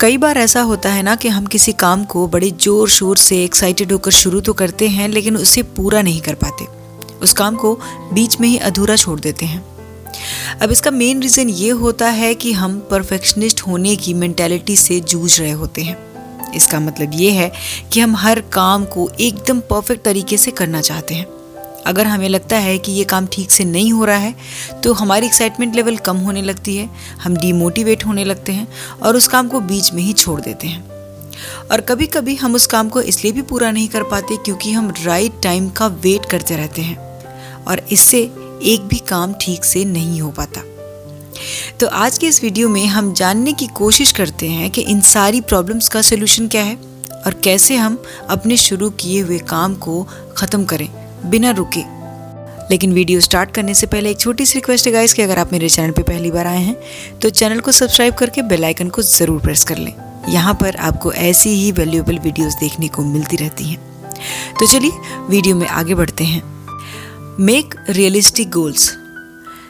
कई बार ऐसा होता है ना कि हम किसी काम को बड़े जोर शोर से एक्साइटेड होकर शुरू तो करते हैं, लेकिन उसे पूरा नहीं कर पाते। उस काम को बीच में ही अधूरा छोड़ देते हैं। अब इसका मेन रीज़न ये होता है कि हम परफेक्शनिस्ट होने की मेंटालिटी से जूझ रहे होते हैं। इसका मतलब ये है कि हम हर काम को एकदम परफेक्ट तरीके से करना चाहते हैं। अगर हमें लगता है कि ये काम ठीक से नहीं हो रहा है तो हमारी एक्साइटमेंट लेवल कम होने लगती है, हम डीमोटिवेट होने लगते हैं और उस काम को बीच में ही छोड़ देते हैं। और कभी कभी हम उस काम को इसलिए भी पूरा नहीं कर पाते क्योंकि हम राइट टाइम का वेट करते रहते हैं और इससे एक भी काम ठीक से नहीं हो पाता। तो आज के इस वीडियो में हम जानने की कोशिश करते हैं कि इन सारी प्रॉब्लम्स का सलूशन क्या है और कैसे हम अपने शुरू किए हुए काम को ख़त्म करें बिना रुके। लेकिन वीडियो स्टार्ट करने से पहले एक छोटी सी रिक्वेस्ट है गाइस कि अगर आप मेरे चैनल पे पहली बार आए हैं तो चैनल को सब्सक्राइब करके बेल आइकन को ज़रूर प्रेस कर लें। यहाँ पर आपको ऐसी ही वैल्यूएबल वीडियोस देखने को मिलती रहती हैं। तो चलिए वीडियो में आगे बढ़ते हैं। Make realistic goals.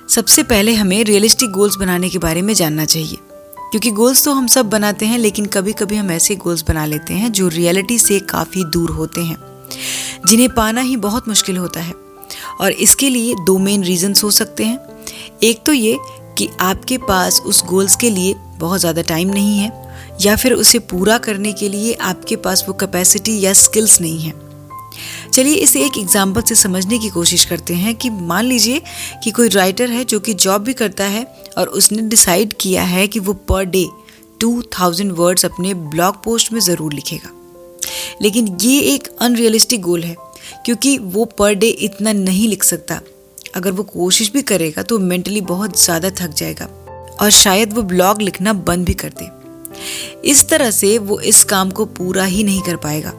सबसे पहले हमें रियलिस्टिक गोल्स बनाने के बारे में जानना चाहिए, क्योंकि गोल्स तो हम सब बनाते हैं, लेकिन कभी कभी हम ऐसे गोल्स बना लेते हैं जो रियलिटी से काफ़ी दूर होते हैं, जिन्हें पाना ही बहुत मुश्किल होता है। और इसके लिए दो मेन रीजंस हो सकते हैं। एक तो ये कि आपके पास उस गोल्स के लिए बहुत ज़्यादा टाइम नहीं है, या फिर उसे पूरा करने के लिए आपके पास वो कैपेसिटी या स्किल्स नहीं है। चलिए इसे एक एग्जाम्पल से समझने की कोशिश करते हैं कि मान लीजिए कि कोई राइटर है जो कि जॉब भी करता है और उसने डिसाइड किया है कि वो पर डे 2000 वर्ड्स अपने ब्लॉग पोस्ट में ज़रूर लिखेगा। लेकिन ये एक अनरियलिस्टिक गोल है क्योंकि वो पर डे इतना नहीं लिख सकता। अगर वो कोशिश भी करेगा तो मेंटली बहुत ज़्यादा थक जाएगा और शायद वो ब्लॉग लिखना बंद भी कर दे। इस तरह से वो इस काम को पूरा ही नहीं कर पाएगा।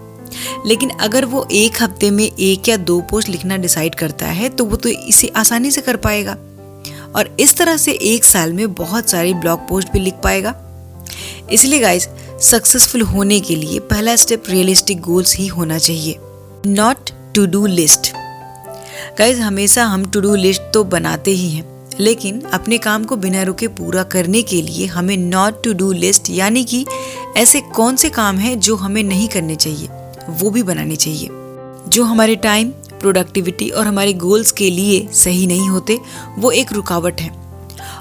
लेकिन अगर वो एक हफ्ते में 1 या 2 पोस्ट लिखना डिसाइड करता है तो वो तो इसे आसानी से कर पाएगा और इस तरह से 1 साल में बहुत सारी ब्लॉग पोस्ट भी लिख पाएगा। इसलिए गाइस, सक्सेसफुल होने के लिए पहला स्टेप रियलिस्टिक गोल्स ही होना चाहिए, not to do list. Guys, हमेशा हम टू डू लिस्ट तो बनाते ही हैं, लेकिन अपने काम को बिना रुके पूरा करने के लिए हमें नॉट टू डू लिस्ट, यानी कि ऐसे कौन से काम हैं जो हमें नहीं करने चाहिए, वो भी बनानी चाहिए। जो हमारे टाइम, प्रोडक्टिविटी और हमारे गोल्स के लिए सही नहीं होते, वो एक रुकावट है।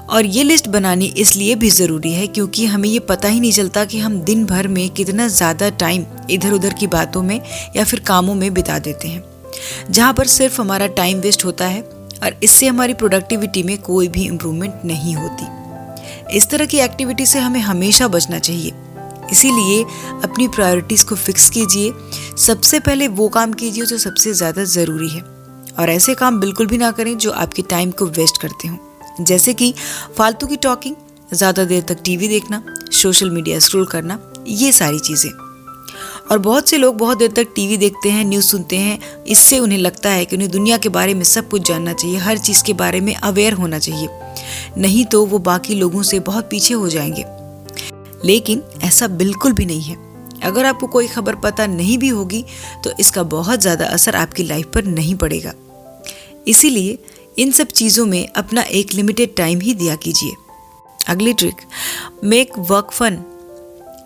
और ये लिस्ट बनानी इसलिए भी ज़रूरी है क्योंकि हमें ये पता ही नहीं चलता कि हम दिन भर में कितना ज़्यादा टाइम इधर उधर की बातों में या फिर कामों में बिता देते हैं, जहाँ पर सिर्फ हमारा टाइम वेस्ट होता है और इससे हमारी प्रोडक्टिविटी में कोई भी इम्प्रूवमेंट नहीं होती। इस तरह की एक्टिविटी से हमें हमेशा बचना चाहिए। इसीलिए अपनी प्रायोरिटीज़ को फिक्स कीजिए। सबसे पहले वो काम कीजिए जो सबसे ज़्यादा ज़रूरी है और ऐसे काम बिल्कुल भी ना करें जो आपके टाइम को वेस्ट करते हों, जैसे कि फालतू की टॉकिंग, ज़्यादा देर तक टीवी देखना, सोशल मीडिया स्क्रॉल करना, ये सारी चीज़ें। और बहुत से लोग बहुत देर तक टीवी देखते हैं, न्यूज़ सुनते हैं। इससे उन्हें लगता है कि उन्हें दुनिया के बारे में सब कुछ जानना चाहिए, हर चीज़ के बारे में अवेयर होना चाहिए, नहीं तो वो बाकी लोगों से बहुत पीछे हो जाएंगे। लेकिन ऐसा बिल्कुल भी नहीं है। अगर आपको कोई खबर पता नहीं भी होगी तो इसका बहुत ज़्यादा असर आपकी लाइफ पर नहीं पड़ेगा। इसीलिए इन सब चीज़ों में अपना एक लिमिटेड टाइम ही दिया कीजिए। अगली ट्रिक, मेक वर्क फन।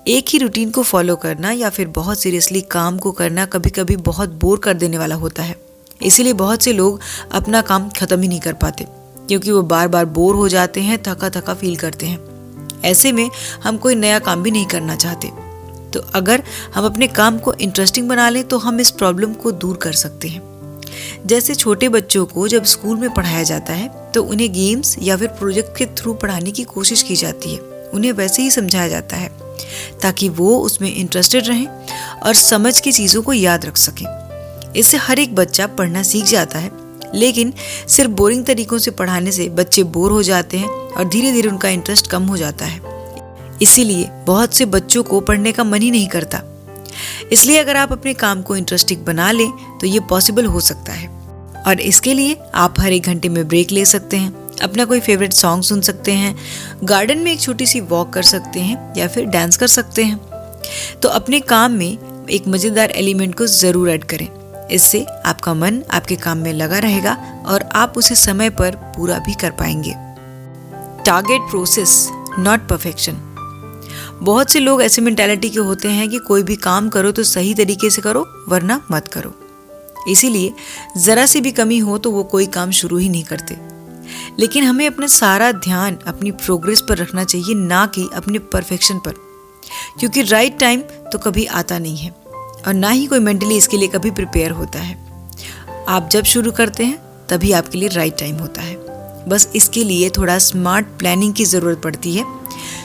एक ही रूटीन को फॉलो करना या फिर बहुत सीरियसली काम को करना कभी कभी बहुत बोर कर देने वाला होता है। इसीलिए बहुत से लोग अपना काम ख़त्म ही नहीं कर पाते क्योंकि वो बार बार बोर हो जाते हैं, थका थका फील करते हैं। ऐसे में हम कोई नया काम भी नहीं करना चाहते। तो अगर हम अपने काम को इंटरेस्टिंग बना लें तो हम इस प्रॉब्लम को दूर कर सकते हैं। जैसे छोटे बच्चों को जब स्कूल में पढ़ाया जाता है तो उन्हें गेम्स या फिर प्रोजेक्ट के थ्रू पढ़ाने की कोशिश की जाती है। उन्हें वैसे ही समझाया जाता है ताकि वो उसमें इंटरेस्टेड रहें और समझ की चीज़ों को याद रख सकें। इससे हर एक बच्चा पढ़ना सीख जाता है। लेकिन सिर्फ बोरिंग तरीकों से पढ़ाने से बच्चे बोर हो जाते हैं और धीरे धीरे उनका इंटरेस्ट कम हो जाता है। इसीलिए बहुत से बच्चों को पढ़ने का मन ही नहीं करता। इसलिए अगर आप अपने काम को इंटरेस्टिंग बना लें तो ये पॉसिबल हो सकता है। और इसके लिए आप हर 1 घंटे में ब्रेक ले सकते हैं, अपना कोई फेवरेट सॉन्ग सुन सकते हैं, गार्डन में एक छोटी सी वॉक कर सकते हैं या फिर डांस कर सकते हैं। तो अपने काम में एक मज़ेदार एलिमेंट को ज़रूर ऐड करें। इससे आपका मन आपके काम में लगा रहेगा और आप उसे समय पर पूरा भी कर पाएंगे। Target process, not perfection. बहुत से लोग ऐसे मेंटालिटी के होते हैं कि कोई भी काम करो तो सही तरीके से करो वरना मत करो। इसीलिए ज़रा सी भी कमी हो तो वो कोई काम शुरू ही नहीं करते। लेकिन हमें अपना सारा ध्यान अपनी प्रोग्रेस पर रखना चाहिए, ना कि अपने परफेक्शन पर, क्योंकि राइट टाइम तो कभी आता नहीं है और ना ही कोई मेंटली इसके लिए कभी प्रिपेयर होता है। आप जब शुरू करते हैं तभी आपके लिए राइट टाइम होता है। बस इसके लिए थोड़ा स्मार्ट प्लानिंग की ज़रूरत पड़ती है।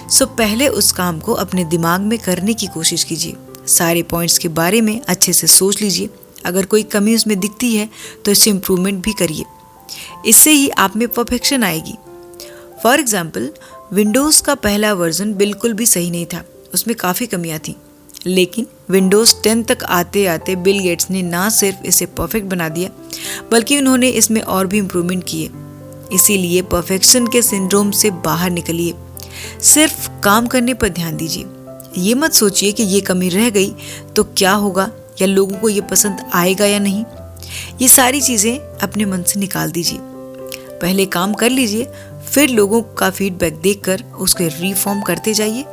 सो पहले उस काम को अपने दिमाग में करने की कोशिश कीजिए। सारे पॉइंट्स के बारे में अच्छे से सोच लीजिए। अगर कोई कमी उसमें दिखती है तो इससे इम्प्रूवमेंट भी करिए। इससे ही आप में परफेक्शन आएगी। फॉर एग्जाम्पल, विंडोज़ का पहला वर्जन बिल्कुल भी सही नहीं था, उसमें काफ़ी कमियां थी। लेकिन विंडोज़ 10 तक आते आते बिल गेट्स ने ना सिर्फ इसे परफेक्ट बना दिया, बल्कि उन्होंने इसमें और भी इम्प्रूवमेंट किए। इसीलिए परफेक्शन के सिंड्रोम से बाहर निकलिए। सिर्फ काम करने पर ध्यान दीजिए। ये मत सोचिए कि ये कमी रह गई तो क्या होगा, या लोगों को ये पसंद आएगा या नहीं। ये सारी चीज़ें अपने मन से निकाल दीजिए। पहले काम कर लीजिए, फिर लोगों का फीडबैक देखकर उसको रिफॉर्म करते जाइए।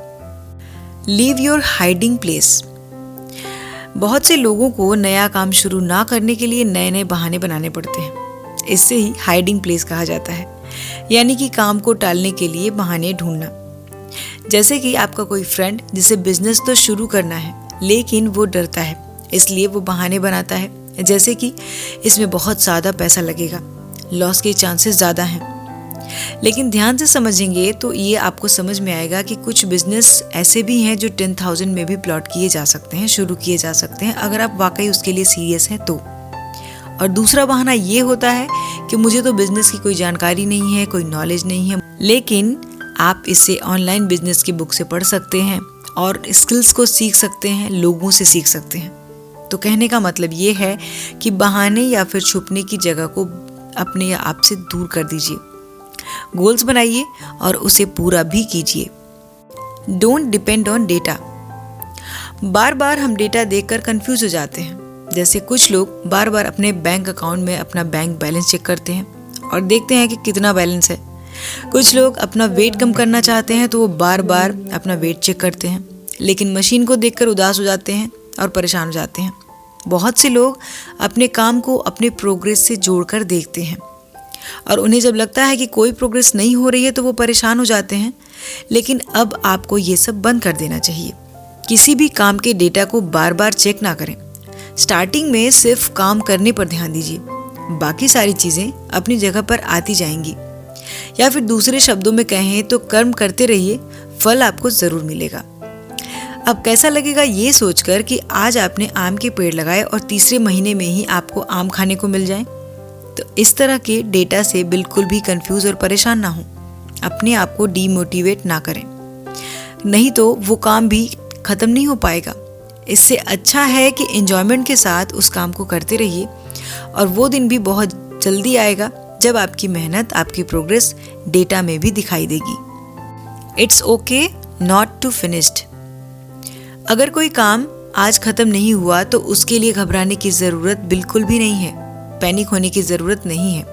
Leave your hiding place. बहुत से लोगों को नया काम शुरू ना करने के लिए नए नए बहाने बनाने पड़ते हैं। इससे ही हाइडिंग प्लेस कहा जाता है, यानी कि काम को टालने के लिए बहाने ढूंढना। जैसे कि आपका कोई फ्रेंड जिसे बिजनेस तो शुरू करना है लेकिन वो डरता है, इसलिए वो बहाने बनाता है, जैसे कि इसमें बहुत ज़्यादा पैसा लगेगा, लॉस के चांसेस ज़्यादा हैं। लेकिन ध्यान से समझेंगे तो ये आपको समझ में आएगा कि कुछ बिजनेस ऐसे भी हैं जो 10,000 में भी प्लॉट किए जा सकते हैं, शुरू किए जा सकते हैं, अगर आप वाकई उसके लिए सीरियस हैं तो। और दूसरा बहाना ये होता है कि मुझे तो बिजनेस की कोई जानकारी नहीं है, कोई नॉलेज नहीं है। लेकिन आप इसे ऑनलाइन बिजनेस की बुक से पढ़ सकते हैं और स्किल्स को सीख सकते हैं, लोगों से सीख सकते हैं। तो कहने का मतलब ये है कि बहाने या फिर छुपने की जगह को अपने आप से दूर कर दीजिए। गोल्स बनाइए और उसे पूरा भी कीजिए। Don't depend on data. बार बार हम डेटा देखकर कंफ्यूज हो जाते हैं। जैसे कुछ लोग बार बार अपने बैंक अकाउंट में अपना बैंक बैलेंस चेक करते हैं और देखते हैं कि कितना बैलेंस है। कुछ लोग अपना वेट कम करना चाहते हैं तो वो बार बार अपना वेट चेक करते हैं, लेकिन मशीन को देखकर उदास हो जाते हैं और परेशान हो जाते हैं। बहुत से लोग अपने काम को अपने प्रोग्रेस से जोड़कर देखते हैं और उन्हें जब लगता है कि कोई प्रोग्रेस नहीं हो रही है तो वो परेशान हो जाते हैं। लेकिन अब आपको ये सब बंद कर देना चाहिए। किसी भी काम के डेटा को बार बार चेक ना करें। स्टार्टिंग में सिर्फ काम करने पर ध्यान दीजिए, बाकी सारी चीज़ें अपनी जगह पर आती जाएंगी। या फिर दूसरे शब्दों में कहें तो कर्म करते रहिए, फल आपको ज़रूर मिलेगा। अब कैसा लगेगा ये सोचकर कि आज आपने आम के पेड़ लगाए और तीसरे महीने में ही आपको आम खाने को मिल जाए। तो इस तरह के डेटा से बिल्कुल भी कंफ्यूज और परेशान ना हो। अपने आप को डीमोटिवेट ना करें, नहीं तो वो काम भी ख़त्म नहीं हो पाएगा। इससे अच्छा है कि एंजॉयमेंट के साथ उस काम को करते रहिए और वो दिन भी बहुत जल्दी आएगा जब आपकी मेहनत, आपकी प्रोग्रेस डेटा में भी दिखाई देगी। It's okay not to finished. अगर कोई काम आज ख़त्म नहीं हुआ तो उसके लिए घबराने की ज़रूरत बिल्कुल भी नहीं है, पैनिक होने की ज़रूरत नहीं है,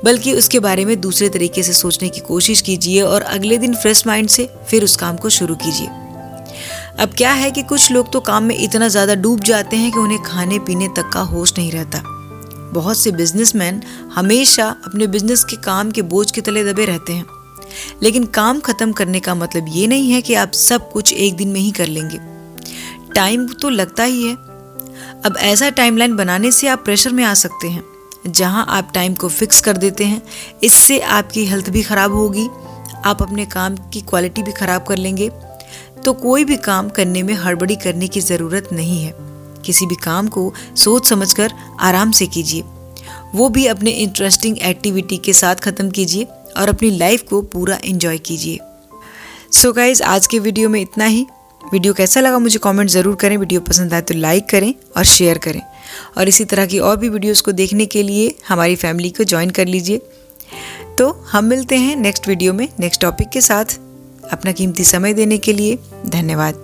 बल्कि उसके बारे में दूसरे तरीके से सोचने की कोशिश कीजिए और अगले दिन फ्रेश माइंड से फिर उस काम को शुरू कीजिए। अब क्या है कि कुछ लोग तो काम में इतना ज़्यादा डूब जाते हैं कि उन्हें खाने पीने तक का होश नहीं रहता। बहुत से बिजनेसमैन हमेशा अपने बिजनेस के काम के बोझ के तले दबे रहते हैं। लेकिन काम खत्म करने का मतलब ये नहीं है कि आप सब कुछ एक दिन में ही कर लेंगे। टाइम तो लगता ही है। अब ऐसा टाइमलाइन बनाने से आप प्रेशर में आ सकते हैं, जहां आप टाइम को फिक्स कर देते हैं। इससे आपकी हेल्थ भी खराब होगी, आप अपने काम की क्वालिटी भी खराब कर लेंगे। तो कोई भी काम करने में हड़बड़ी करने की ज़रूरत नहीं है। किसी भी काम को सोच समझकर आराम से कीजिए, वो भी अपने इंटरेस्टिंग एक्टिविटी के साथ ख़त्म कीजिए और अपनी लाइफ को पूरा एंजॉय कीजिए। सो गाइज, आज के वीडियो में इतना ही। वीडियो कैसा लगा मुझे कमेंट ज़रूर करें। वीडियो पसंद आए तो लाइक करें और शेयर करें, और इसी तरह की और भी वीडियोस को देखने के लिए हमारी फैमिली को ज्वाइन कर लीजिए। तो हम मिलते हैं नेक्स्ट वीडियो में नेक्स्ट टॉपिक के साथ। अपना कीमती समय देने के लिए धन्यवाद।